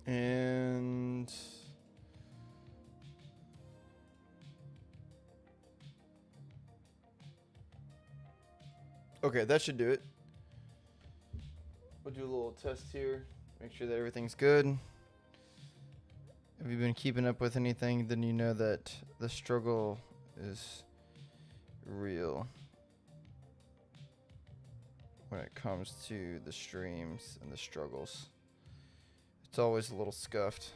And okay, that should do it. We'll do a little test here. Make sure that everything's good. If you've been keeping up with anything, then you know that the struggle is real when it comes to the streams and the struggles. It's always a little scuffed. A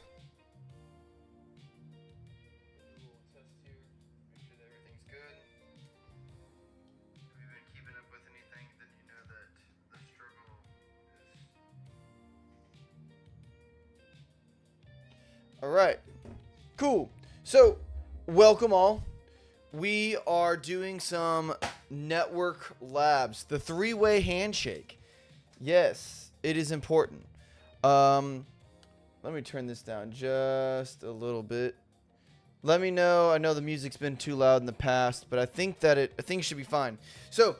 little test here. Make sure that everything's good. If you've been keeping up with anything, then you know that the struggle is... Alright. Cool. So, welcome all. We are doing some network labs. The three-way handshake. Yes, it is important. Let me turn this down just a little bit. Let me know. I know the music's been too loud in the past, but I think it should be fine. So,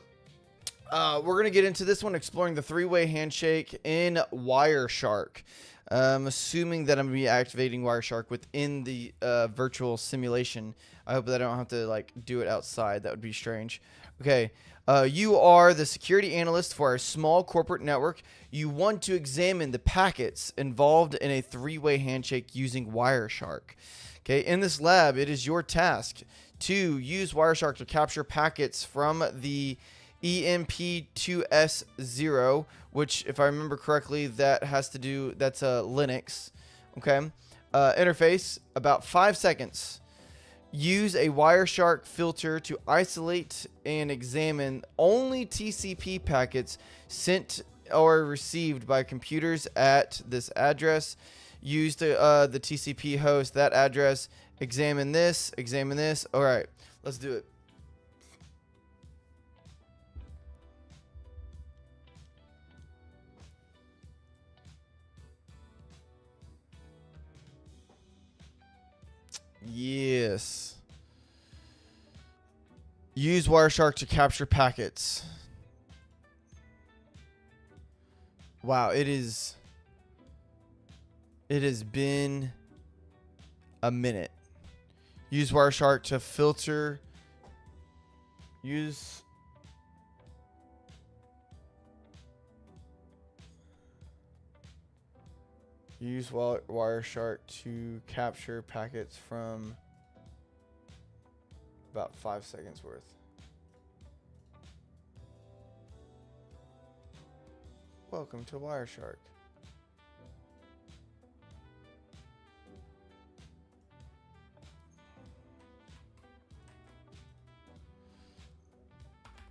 we're gonna get into this one, exploring the three-way handshake in Wireshark. Assuming that I'm gonna be activating Wireshark within the virtual simulation. I hope that I don't have to like do it outside. That would be strange. Okay. You are the security analyst for a small corporate network. You want to examine the packets involved in a three-way handshake using Wireshark. Okay, in this lab, it is your task to use Wireshark to capture packets from the EMP2S0, which, if I remember correctly, that's a Linux. Okay, interface, about 5 seconds. Use a Wireshark filter to isolate and examine only TCP packets sent or received by computers at this address. Use the TCP host, that address. Examine this. All right, let's do it. Yes. Use Wireshark to capture packets. Wow, it has been a minute. Use Wireshark to filter. Use Wireshark to capture packets from about 5 seconds worth. Welcome to Wireshark.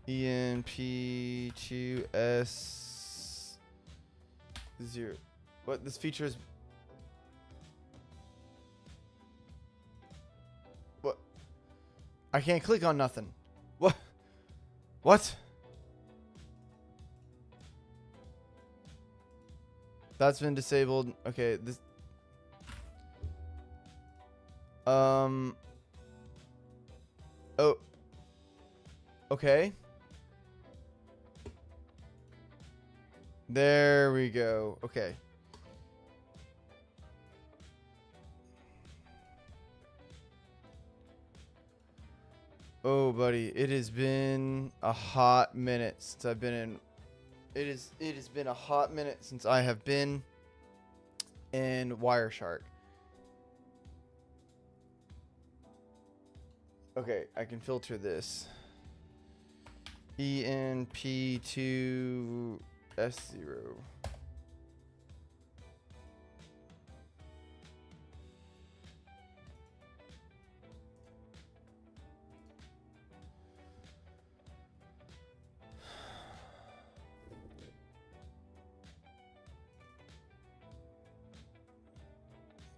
ENP2S0. What this feature is? What? I can't click on nothing. What? What? That's been disabled. Okay, this. Oh. Okay. There we go. Okay. Oh, buddy, it has been a hot minute since I've been in. It has been a hot minute since I have been in Wireshark. Okay, I can filter this. ENP2S0.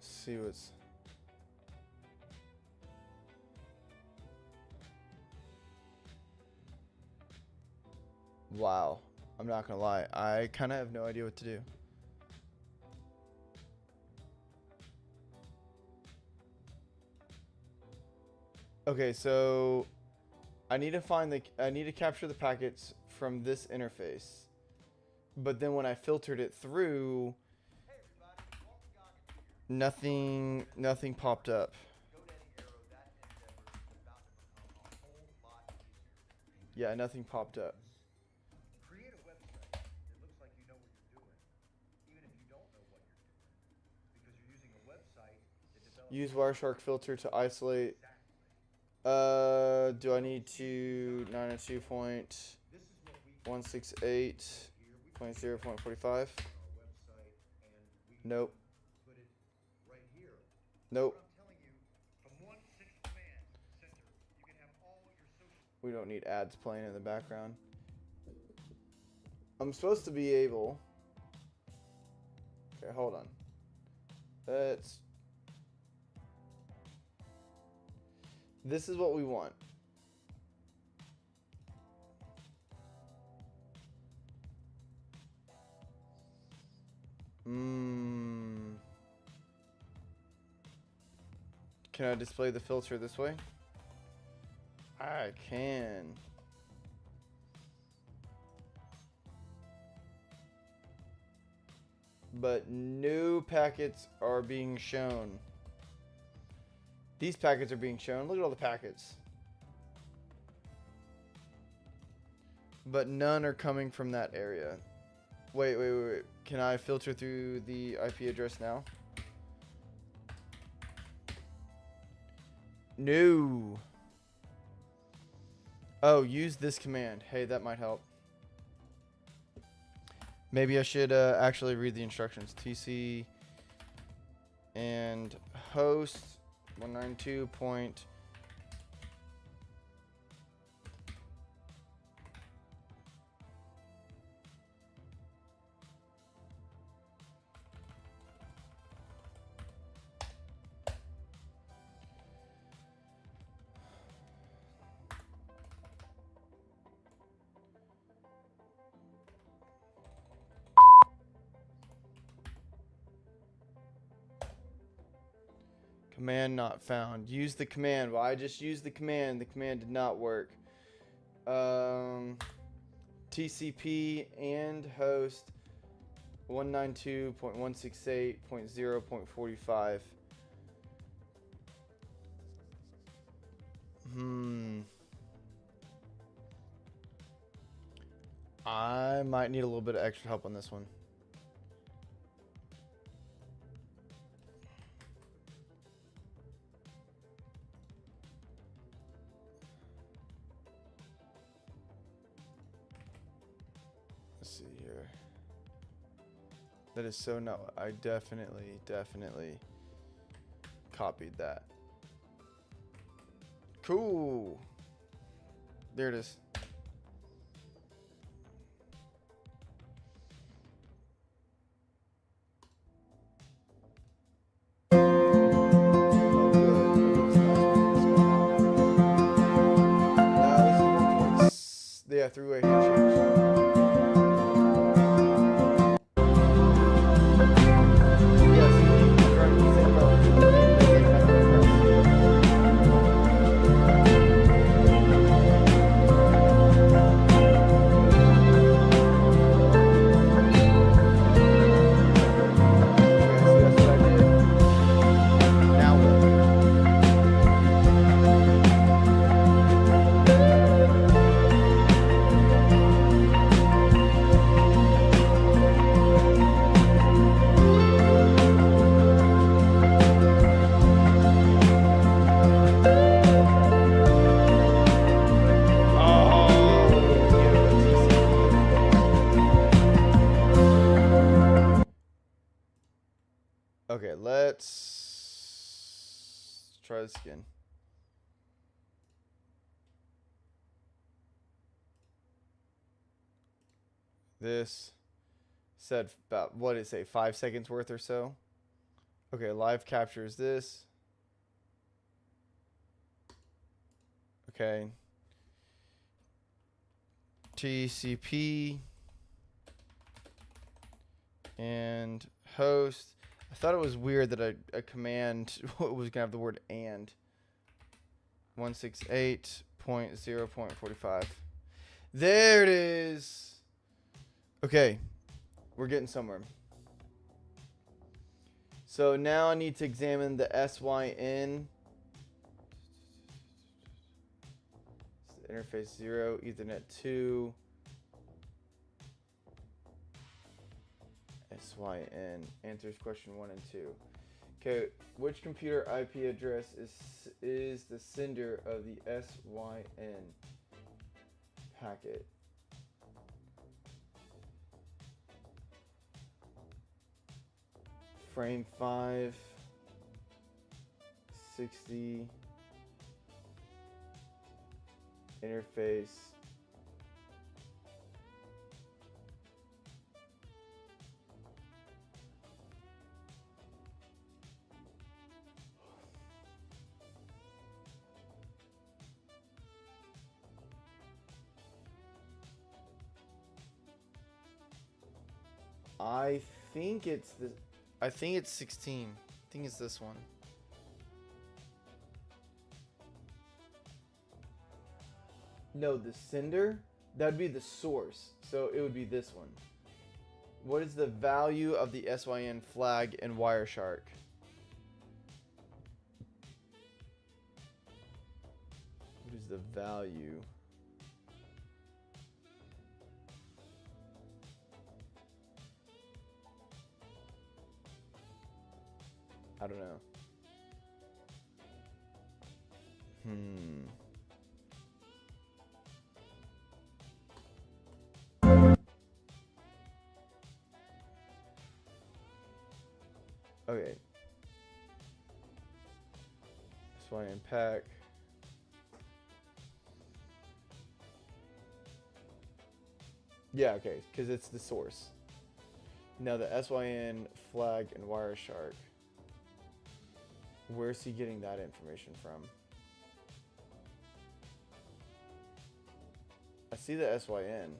See what's. Wow, I'm not gonna lie, I kind of have no idea what to do. Okay, so I need to capture the packets from this interface, but then when I filtered it through, Nothing popped up. Yeah, nothing popped up. Create a website that looks like you know what you're doing, even if you don't know what you're doing, because you're using a website that develops. Use Wireshark filter to isolate. Do I need to 902.168.0.45? Nope. Put it right here. Nope. I'm telling you, from one single command center, you can have all your social. We don't need ads playing in the background. I'm supposed to be able. Okay, hold on. This is what we want. Can I display the filter this way? I can. But new packets are being shown. These packets are being shown. Look at all the packets. But none are coming from that area. Wait. Can I filter through the IP address now? No. Oh, use this command. Hey, that might help. Maybe I should actually read the instructions. TC and host 192. Command not found. Use the command. Well, I just used the command. The command did not work. TCP and host 192.168.0.45. I might need a little bit of extra help on this one. Let's see here. That is so no. I definitely copied that. Cool. There it is. Yeah, three-way handshakes. Okay, let's try this again. This said about, what did it say, 5 seconds worth or so? Okay, live captures this. Okay. TCP and host. I thought it was weird that a command was going to have the word and. 168.0.45. There it is. Okay. We're getting somewhere. So now I need to examine the SYN. Interface 0, Ethernet 2. SYN answers question 1 and 2. Okay, which computer IP address is the sender of the SYN packet? Frame 5, 60, interface. I think it's 16. I think it's this one. No, the sender, that'd be the source. So it would be this one. What is the value of the SYN flag in Wireshark? What is the value? I don't know. Okay. SYN pack. Yeah, okay, because it's the source. Now the SYN flag in Wireshark. Where's he getting that information from? I see the SYN.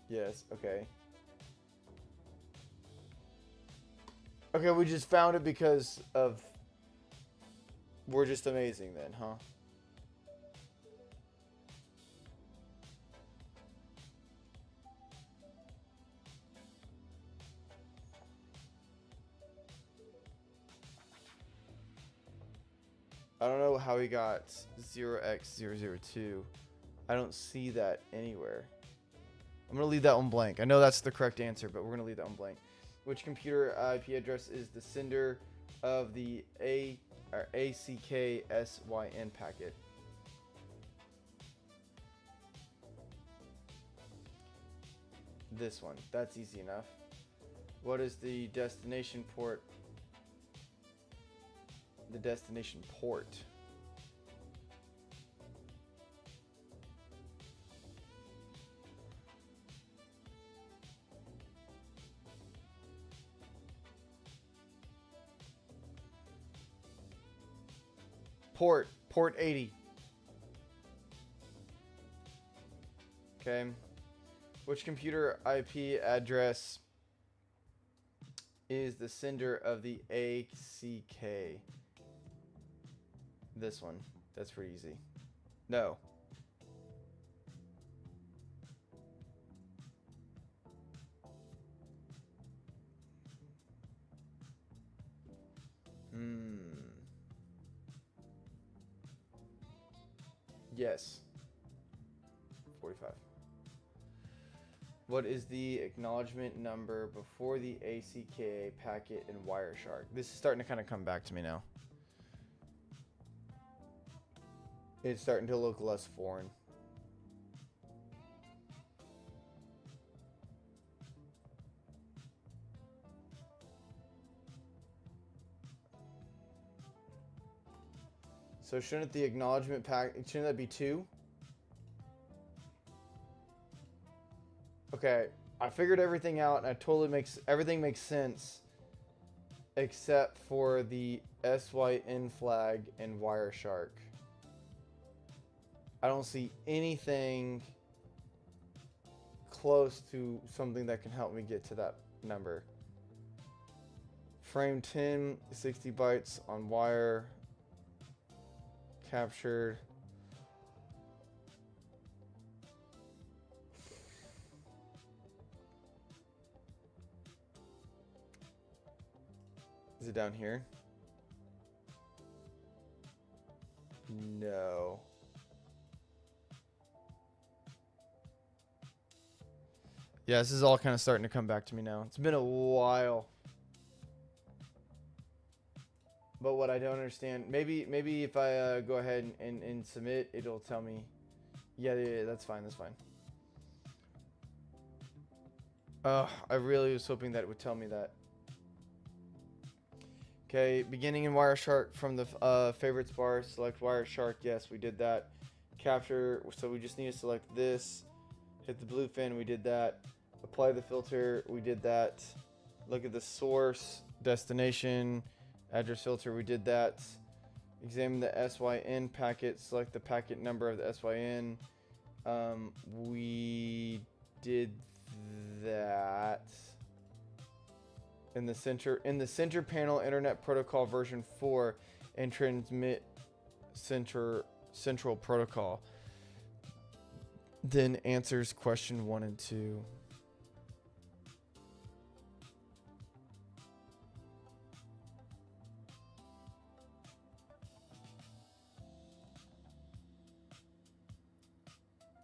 Yes, okay. Okay, we just found it because of... We're just amazing then, huh? I don't know how he got 0x002. I don't see that anywhere. I'm going to leave that one blank. I know that's the correct answer, but we're going to leave that one blank. Which computer IP address is the sender of the ACK-SYN packet? This one. That's easy enough. What is the destination port? The destination port. Port 80. Okay. Which computer IP address is the sender of the ACK? This one. That's pretty easy. No. Yes. 45. What is the acknowledgement number before the ACK packet in Wireshark? This is starting to kind of come back to me now. It's starting to look less foreign. So shouldn't the acknowledgement pack, shouldn't that be 2? Okay, I figured everything out and everything makes sense except for the SYN flag in Wireshark. I don't see anything close to something that can help me get to that number. Frame 10, 60 bytes on wire. Captured. Is it down here? No. Yeah, this is all kind of starting to come back to me now. It's been a while. But what I don't understand, maybe if I go ahead and submit, it'll tell me. Yeah, that's fine, that's fine. I really was hoping that it would tell me that. Okay, beginning in Wireshark from the favorites bar, select Wireshark. Yes, we did that. Capture, so we just need to select this. Hit the blue fin, we did that. Apply the filter, we did that. Look at the source, destination, address filter, we did that. Examine the SYN packet, select the packet number of the SYN. We did that. In the center panel, Internet Protocol version 4 and transmit central protocol. Then answers question 1 and 2.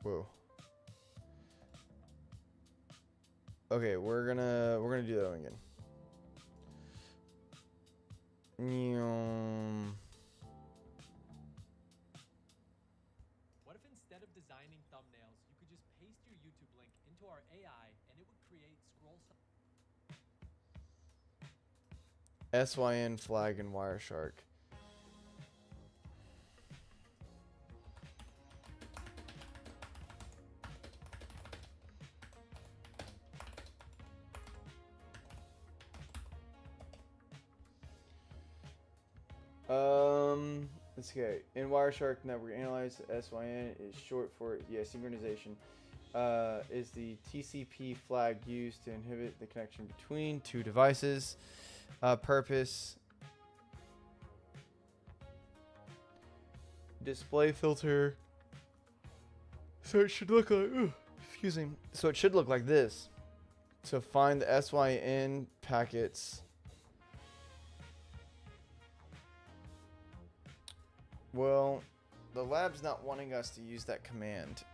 Whoa. Okay, we're gonna do that one again. What if instead of designing thumbnails, you could just paste your YouTube link into our AI and it would create scroll SYN flag and Wireshark. Let's okay. In Wireshark network analyze, SYN is short for synchronization. Is the TCP flag used to inhibit the connection between two devices? Purpose. Display filter. So it should look like. Excuse me. So it should look like this. So find the SYN packets. Well, the lab's not wanting us to use that command.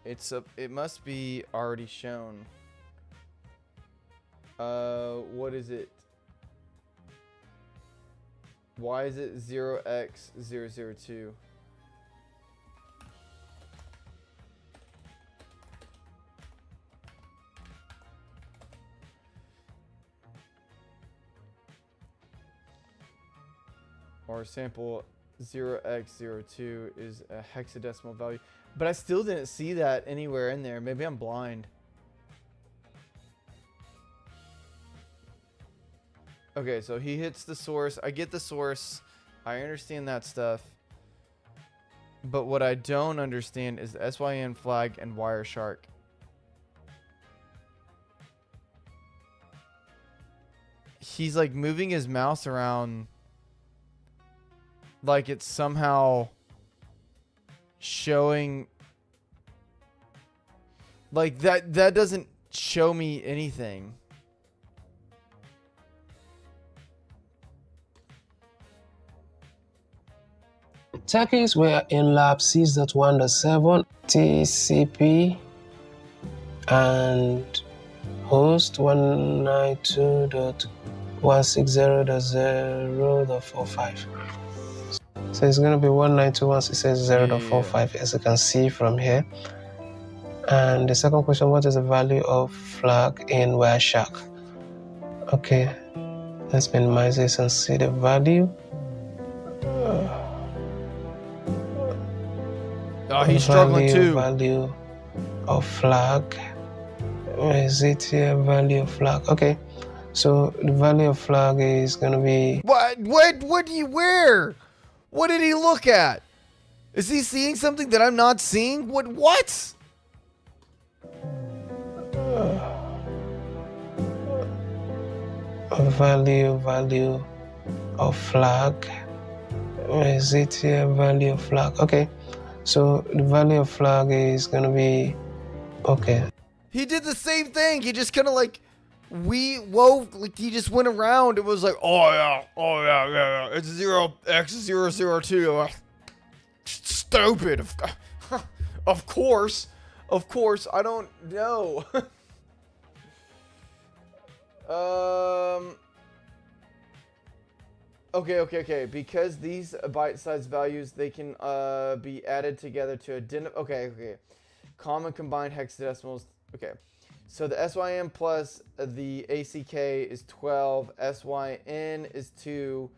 It must be already shown. What is it? Why is it 0x002? Or sample 0x02 is a hexadecimal value. But I still didn't see that anywhere in there. Maybe I'm blind. Okay, so he hits the source. I get the source. I understand that stuff. But what I don't understand is the SYN flag and Wireshark. He's like moving his mouse around like it's somehow showing, like that doesn't show me anything. Techies were in lab 6.1.7 TCP and host 192.160.0.45. So it's going to be 192.160.0.45 as you can see from here. And the second question, what is the value of flag in Wireshark? Okay, let's minimize this and see the value. Oh, he's struggling too. Value of flag. Where is it here? Value of flag. Okay, so the value of flag is going to be... What do you wear? What did he look at? Is he seeing something that I'm not seeing? What? Value of flag. Where is it here? Value of flag. Okay, so the value of flag is going to be... Okay. He did the same thing. He just kind of like like he just went around and was like, oh yeah, it's 0x002. Stupid. Of course, I don't know. Okay. Because these byte-sized values, they can be added together to identify. Okay. Common combined hexadecimals. Okay. So the SYN plus the ACK is 12. SYN is 2.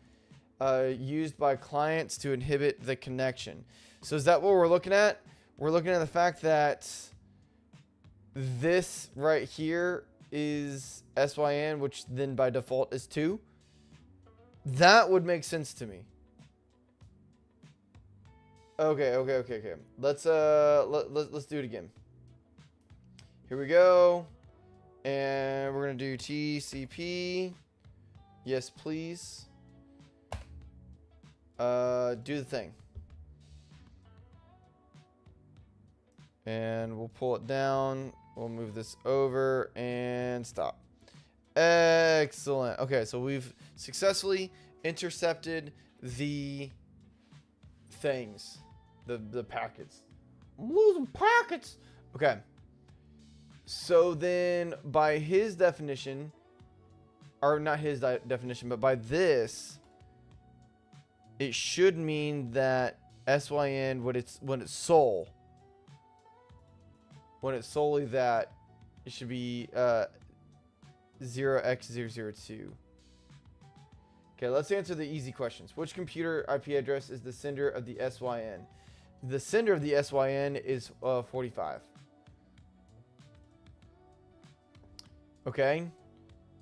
Used by clients to inhibit the connection. So is that what we're looking at? We're looking at the fact that this right here is SYN, which then by default is 2. That would make sense to me. Okay. Let's do it again. Here we go. And we're gonna do TCP. Yes, please. Do the thing. And we'll pull it down. We'll move this over and stop. Excellent. Okay, so we've successfully intercepted the things. The packets. I'm losing packets. Okay. So then by his definition, or not his definition, but by this, it should mean that SYN, when it's solely that, it should be 0x002. Okay, let's answer the easy questions. Which computer IP address is the sender of the SYN? The sender of the SYN is 45. Okay,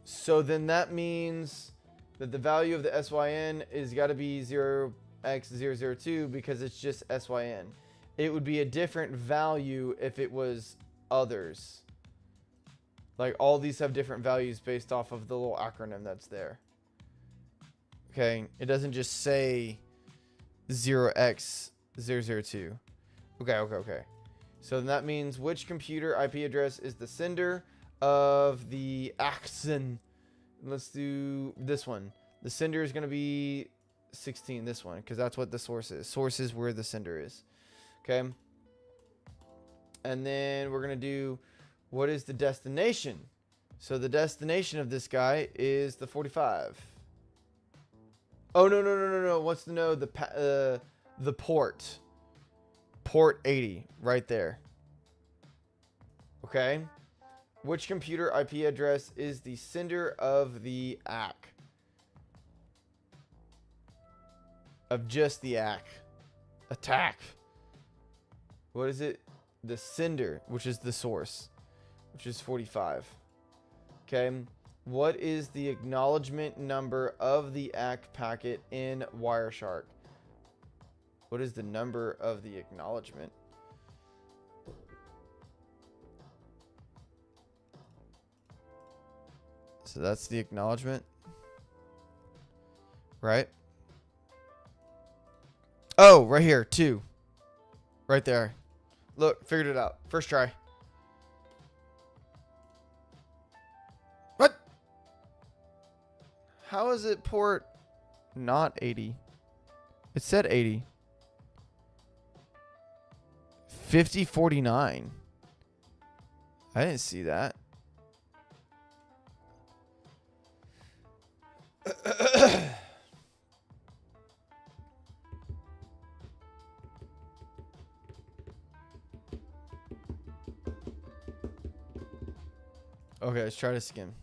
so then that means that the value of the SYN is got to be 0x002 because it's just SYN. It would be a different value if it was others. Like all these have different values based off of the little acronym that's there. Okay, it doesn't just say 0x002. Okay. So then that means which computer IP address is the sender of the AXN? Let's do this one. The sender is going to be 16, this one, because that's what the source is. Source is where the sender is. Okay. And then we're going to do, what is the destination? So the destination of this guy is the 45. Oh, no. What's the node? The port. Port 80, right there. Okay. Which computer IP address is the sender of the ACK? Of just the ACK. Attack. What is it? The sender, which is the source, which is 45. Okay. What is the acknowledgement number of the ACK packet in Wireshark? What is the number of the acknowledgement? So that's the acknowledgement, right? Oh, right here, 2. Right there. Look, figured it out. First try. What? How is it port not 80? It said 80. 5049. I didn't see that. Okay, let's try this again.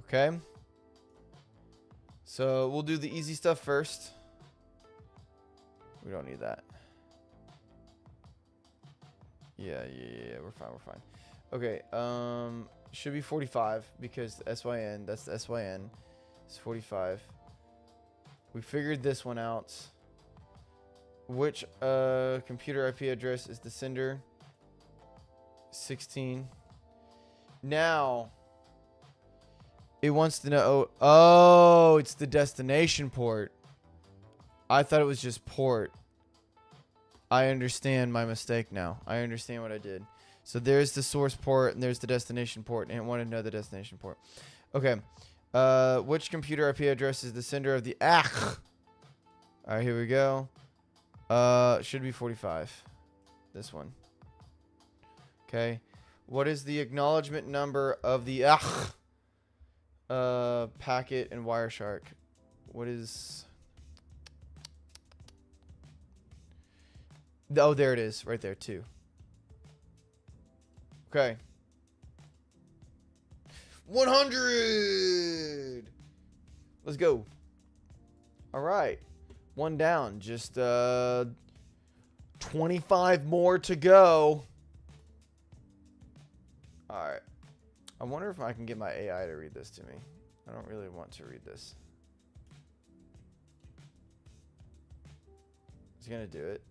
Okay. So we'll do the easy stuff first. We don't need that. Yeah, we're fine. Okay, should be 45 because the SYN, that's the SYN. It's 45. We figured this one out. Which computer IP address is the sender? 16. Now, It wants to know. Oh, it's the destination port. I thought it was just port. I understand my mistake now. I understand what I did. So there's the source port and there's the destination port, and it wanted to know the destination port. Okay. Which computer IP address is the sender of the All right, here we go. Should be 45. This one. Okay. What is the acknowledgement number of the packet and Wireshark? What is... Oh, there it is. Right there, too. Okay. 100! Let's go. All right. One down. Just 25 more to go. All right. I wonder if I can get my AI to read this to me. I don't really want to read this. Is he going to do it?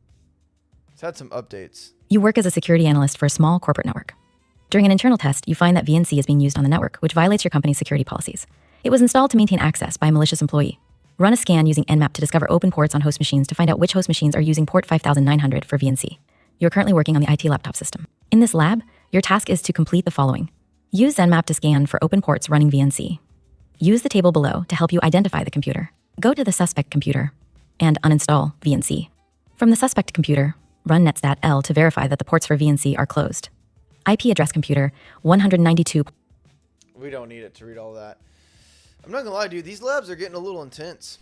It's had some updates. You work as a security analyst for a small corporate network. During an internal test, you find that VNC is being used on the network, which violates your company's security policies. It was installed to maintain access by a malicious employee. Run a scan using Nmap to discover open ports on host machines to find out which host machines are using port 5900 for VNC. You're currently working on the IT laptop system. In this lab, your task is to complete the following. Use Nmap to scan for open ports running VNC. Use the table below to help you identify the computer. Go to the suspect computer and uninstall VNC. From the suspect computer, run netstat L to verify that the ports for VNC are closed. IP address computer 192. We don't need it to read all that. I'm not gonna lie, dude. These labs are getting a little intense.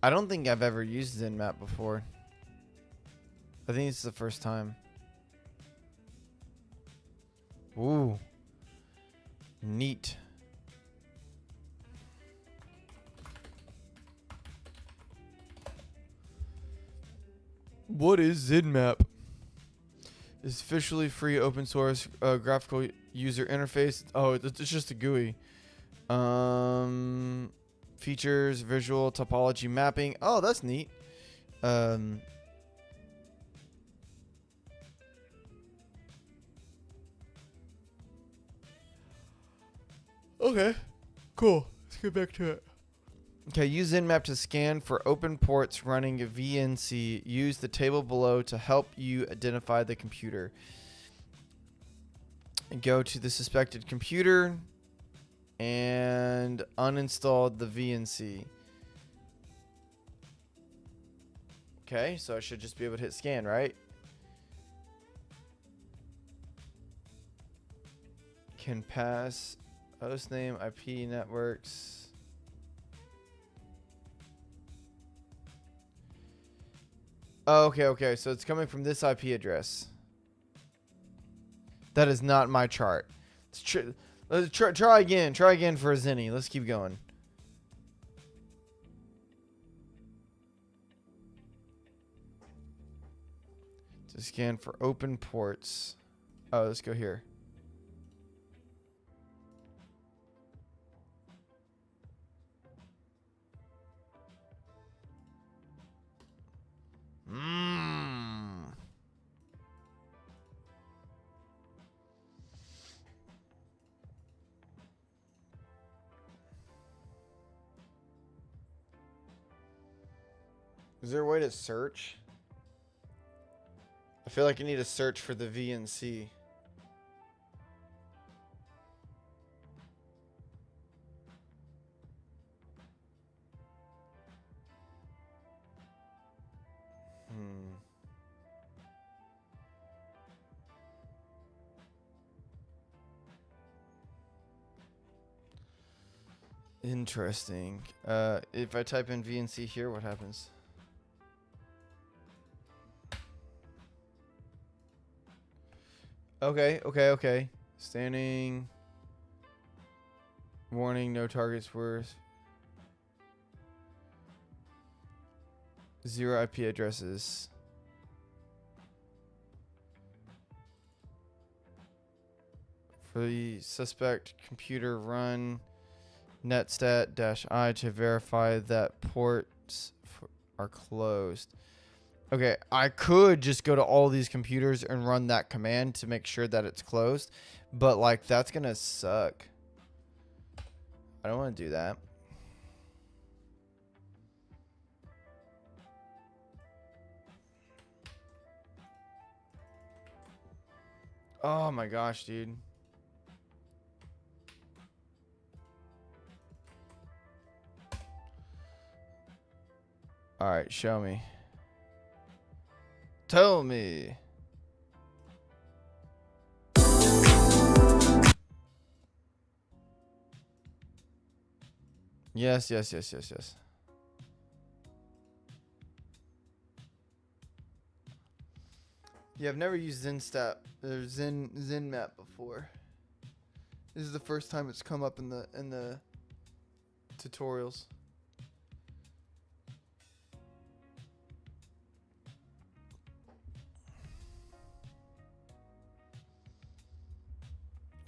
I don't think I've ever used Nmap before. I think it's the first time. Ooh. Neat. What is Nmap? It's officially free open source graphical user interface. Oh, it's just a GUI. Features, visual, topology, mapping. Oh, that's neat. Okay, cool. Let's get back to it. Okay, use Nmap to scan for open ports running VNC. Use the table below to help you identify the computer. And go to the suspected computer and uninstall the VNC. Okay, so I should just be able to hit scan, right? Can pass hostname, IP networks. Oh, okay. So it's coming from this IP address. That is not my chart. Let's try again. Try again for a Zenny. Let's keep going. To scan for open ports. Oh, let's go here. Is there a way to search? I feel like I need to search for the VNC. Interesting. If I type in VNC here, what happens? Okay. Standing. Warning, no targets were. 0 IP addresses. For the suspect computer, run netstat-I to verify that ports are closed. Okay, I could just go to all these computers and run that command to make sure that it's closed, but like that's gonna suck. I don't want to do that. Oh my gosh, dude. All right, show me. Tell me. Yes, yes, yes, yes, yes. Yeah, I've never used ZenStat or ZenMap before. This is the first time it's come up in the tutorials.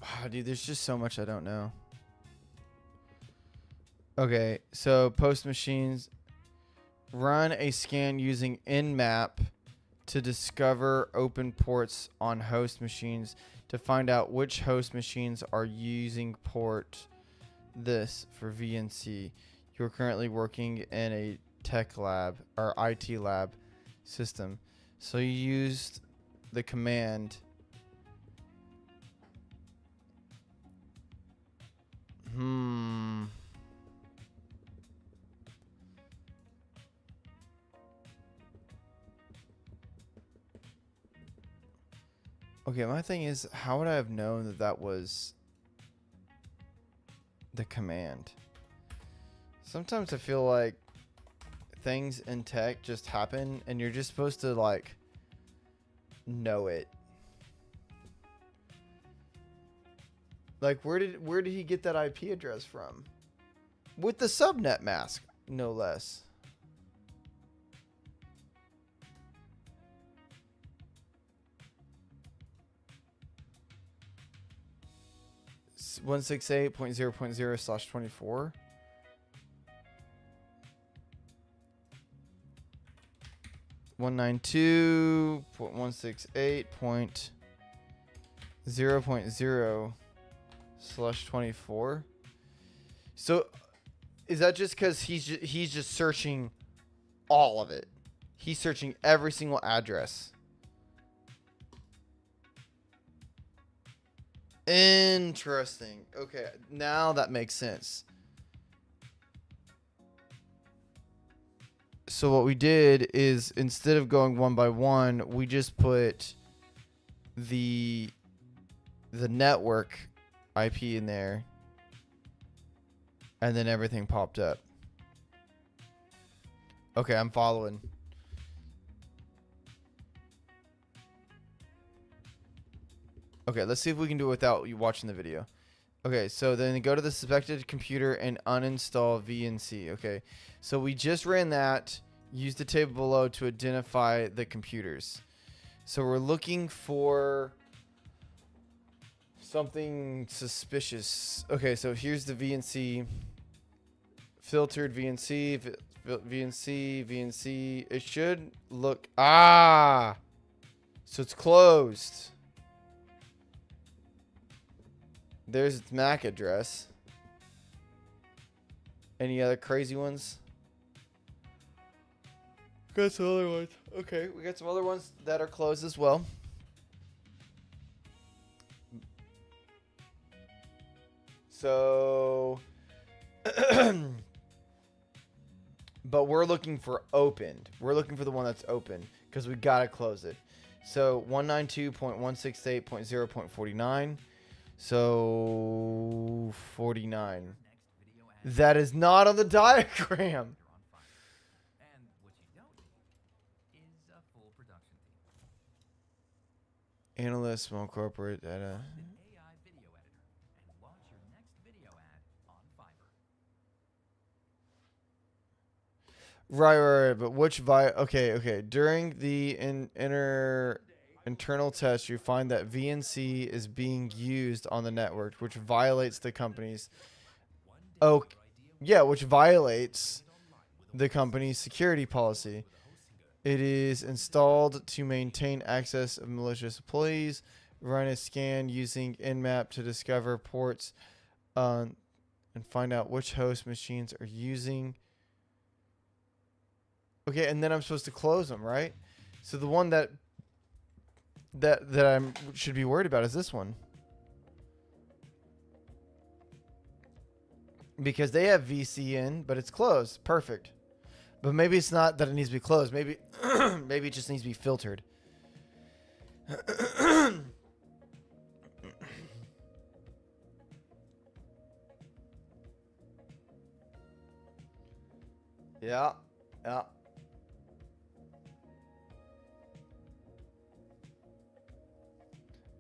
Wow, dude, there's just so much I don't know. Okay, so post machines. Run a scan using Nmap to discover open ports on host machines to find out which host machines are using port this for VNC. You're currently working in a tech lab or IT lab system. So you used the command Okay, my thing is, how would I have known that that was the command? Sometimes I feel like things in tech just happen and you're just supposed to like know it. Like where did he get that IP address from? With the subnet mask, no less. It's 168.0.0/24. One 192.168.0.0/24. So is that just because he's just searching all of it? He's searching every single address. Interesting. Okay, now that makes sense. So what we did is instead of going one by one, we just put the network IP in there, and then everything popped up. Okay, I'm following. Okay, let's see if we can do it without you watching the video. Okay, so then go to the suspected computer and uninstall VNC. Okay, so we just ran that. Use the table below to identify the computers. So we're looking for something suspicious. Okay, so here's the VNC. Filtered VNC, VNC. It should look... Ah! So it's closed. There's its MAC address. Any other crazy ones? Got some other ones. Okay, we got some other ones that are closed as well. So, but we're looking for opened. We're looking for the one that's open because we gotta close it. So 192.168.0.49. So 49. That is not on the diagram. And what you don't need is a full production team. Analyst, small corporate data. An AI video editor and launch your next video ad on Fiverr. Right. But which okay. During the internal test, you find that VNC is being used on the network, which violates the company's. Oh, yeah, which violates the company's security policy. It is installed to maintain access of malicious employees. Run a scan using Nmap to discover ports and find out which host machines are using. Okay, and then I'm supposed to close them, right? So the one that I should be worried about is this one. Because they have VC in, but it's closed. Perfect. But maybe it's not that it needs to be closed. Maybe maybe it just needs to be filtered. Yeah. Yeah.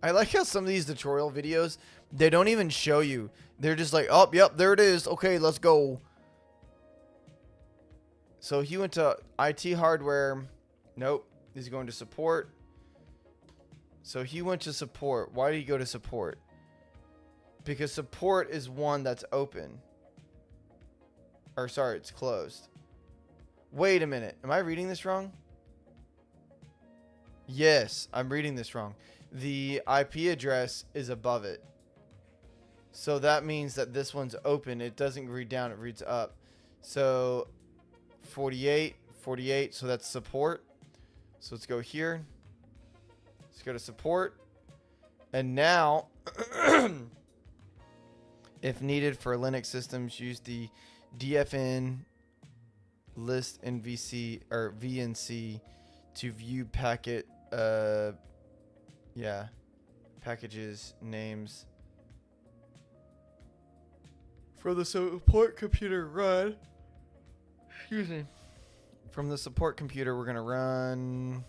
I like how some of these tutorial videos, they don't even show you. They're just like, oh, yep, there it is. Okay, let's go. So he went to IT hardware. Nope. He's going to support. So he went to support. Why did he go to support? Because support is one that's open. Or sorry, it's closed. Wait a minute. Am I reading this wrong? Yes, I'm reading this wrong. The IP address is above it. So that means that this one's open. It doesn't read down, it reads up. So 48, 48, so that's support. So let's go here. Let's go to support. And now, if needed for Linux systems, use the DFN list NVC or VNC to view packet packages names for the support computer run. Excuse me. From the support computer, we're gonna run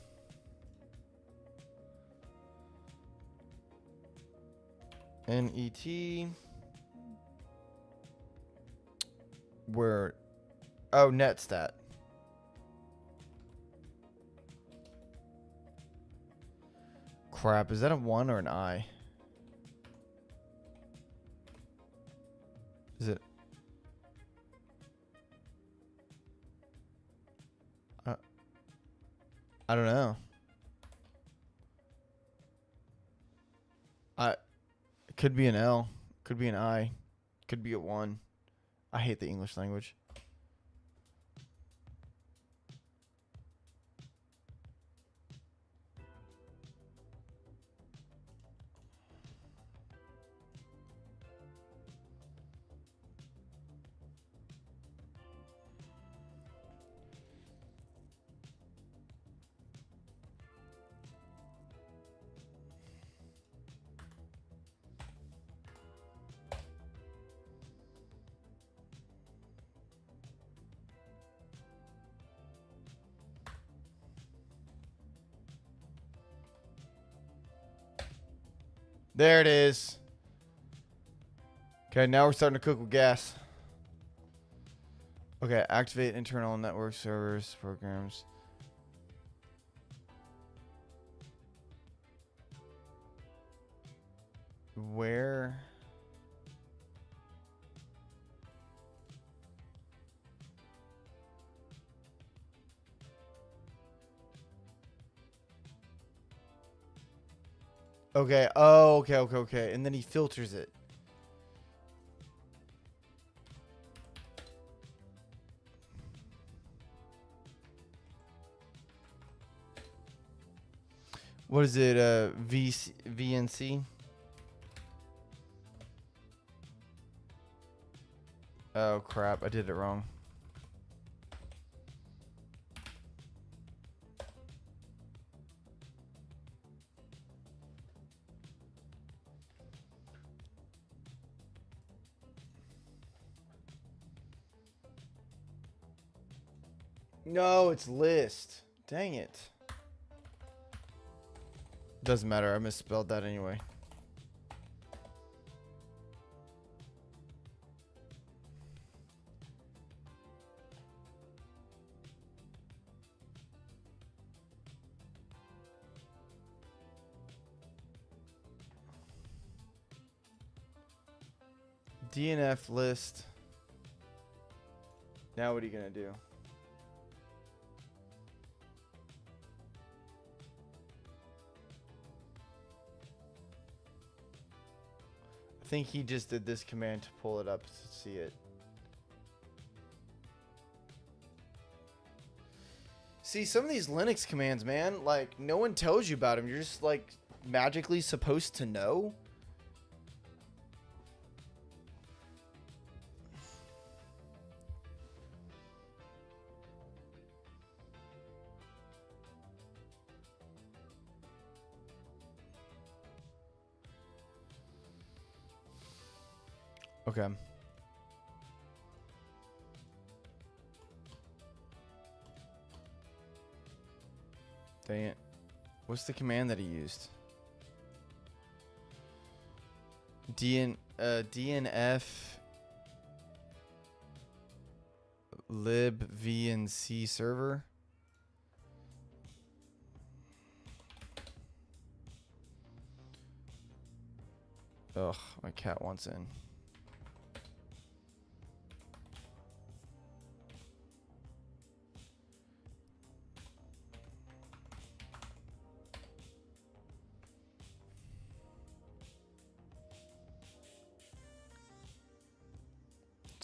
NET. Where? Oh, netstat. Crap, is that a 1 or an I? Is it? I don't know. It could be an L, could be an I, could be a 1. I hate the English language. There it is. Okay, now we're starting to cook with gas. Okay, activate internal network servers programs. Where? Okay. Oh, okay. And then he filters it. What is it? VNC? Oh, crap. I did it wrong. No, it's list. Dang it. Doesn't matter. I misspelled that anyway. DNF list. Now what are you going to do? think he just did this command to pull it up to see it. See, some of these Linux commands, man, like, no one tells you about them. You're just, like, magically supposed to know. Okay. Dang it. What's the command that he used? DNF lib VNC server. Ugh, my cat wants in.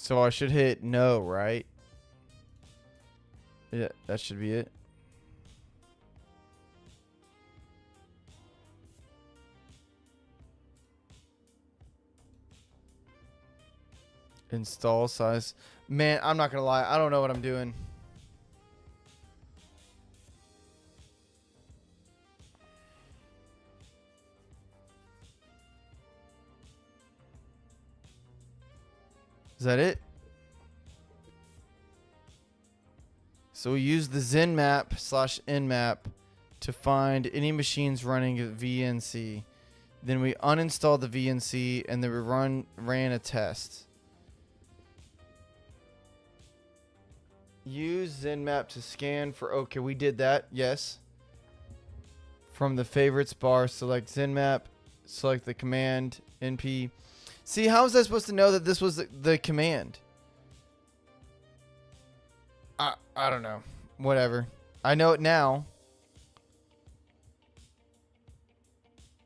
So I should hit no, right? Yeah, that should be it. Install size. Man, I'm not gonna lie. I don't know what I'm doing. Is that it? So we use the ZenMap/nmap to find any machines running at VNC. Then we uninstall the VNC and then we ran a test. Use ZenMap to scan for, okay, we did that, yes. From the favorites bar, select ZenMap, select the command, np. See, how was I supposed to know that this was the command? I don't know. Whatever. I know it now.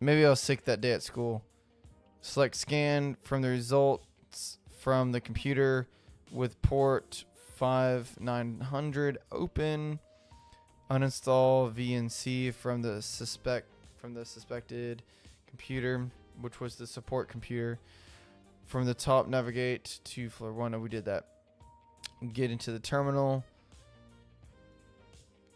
Maybe I was sick that day at school. Select scan from the results from the computer with port 5900 open. Uninstall VNC from the suspected computer, which was the support computer. From the top, navigate to floor 1. We did that. Get into the terminal.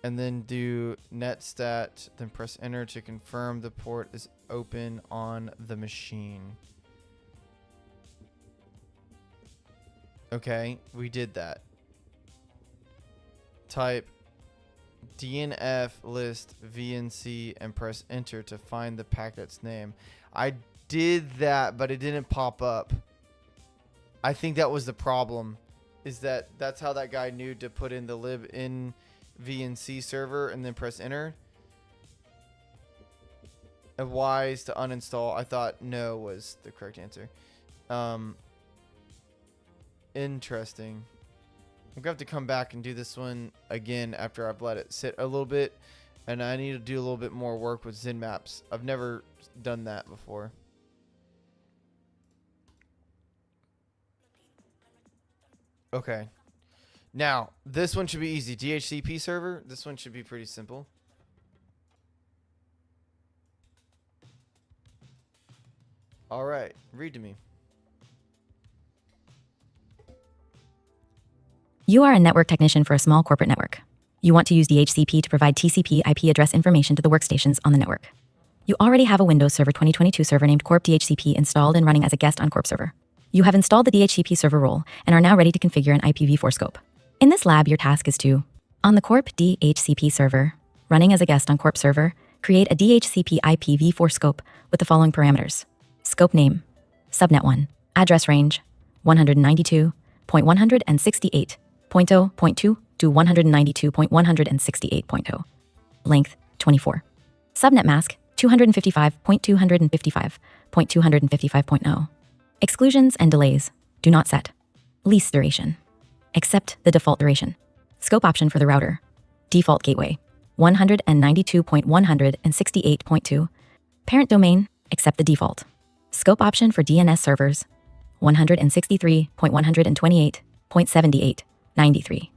And then do netstat. Then press enter to confirm the port is open on the machine. Okay, we did that. Type DNF list VNC and press enter to find the packet's name. I did that, but it didn't pop up. I think that was the problem, is that's how that guy knew to put in the lib in VNC server and then press enter. And Y is to uninstall. I thought no was the correct answer. Interesting. I'm gonna have to come back and do this one again after I've let it sit a little bit, and I need to do a little bit more work with ZenMaps. I've never done that before. Okay. Now, this one should be easy. DHCP server. This one should be pretty simple. All right. Read to me. You are a network technician for a small corporate network. You want to use DHCP to provide TCP IP address information to the workstations on the network. You already have a Windows Server 2022 server named CompTIA installed and running as a guest on Corp server. You have installed the DHCP server role and are now ready to configure an IPv4 scope. In this lab, your task is to, on the Corp DHCP server, running as a guest on Corp server, create a DHCP IPv4 scope with the following parameters. Scope name, subnet 1, address range, 192.168.0.2 to 192.168.0, length 24, subnet mask 255.255.255.0. Exclusions and delays do not set. Lease duration. Accept the default duration. Scope option for the router. Default gateway 192.168.2. Parent domain, accept the default. Scope option for DNS servers 163.128.78.93.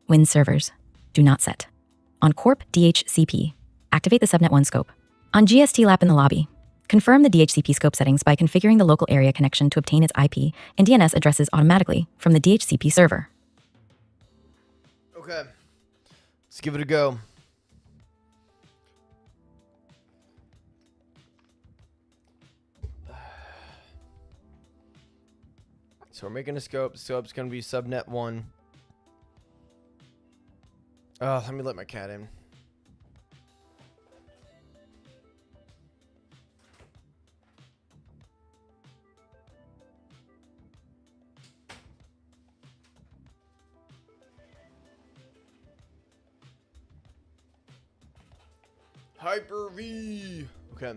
Win servers. Do not set. On Corp DHCP, activate the subnet 1 scope. On GST lap in the lobby, confirm the DHCP scope settings by configuring the local area connection to obtain its IP and DNS addresses automatically from the DHCP server. Okay. Let's give it a go. So we're making a scope. The scope's going to be subnet 1. Oh, let me let my cat in. Hyper-V. Okay.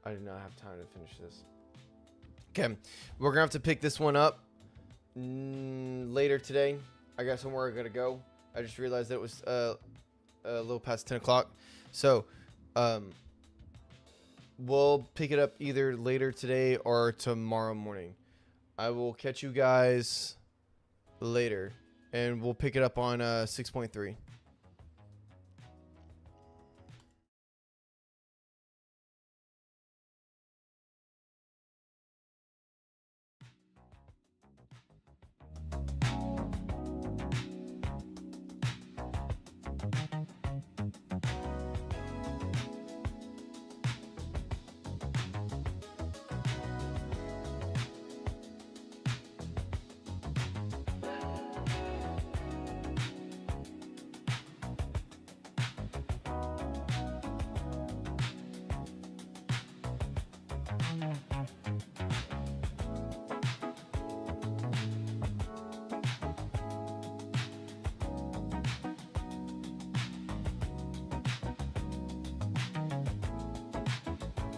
I did not have time to finish this. Okay, we're gonna have to pick this one up later today. I got somewhere I gotta go. I just realized that it was a little past 10 o'clock. So, we'll pick it up either later today or tomorrow morning. I will catch you guys later, and we'll pick it up on 6.3.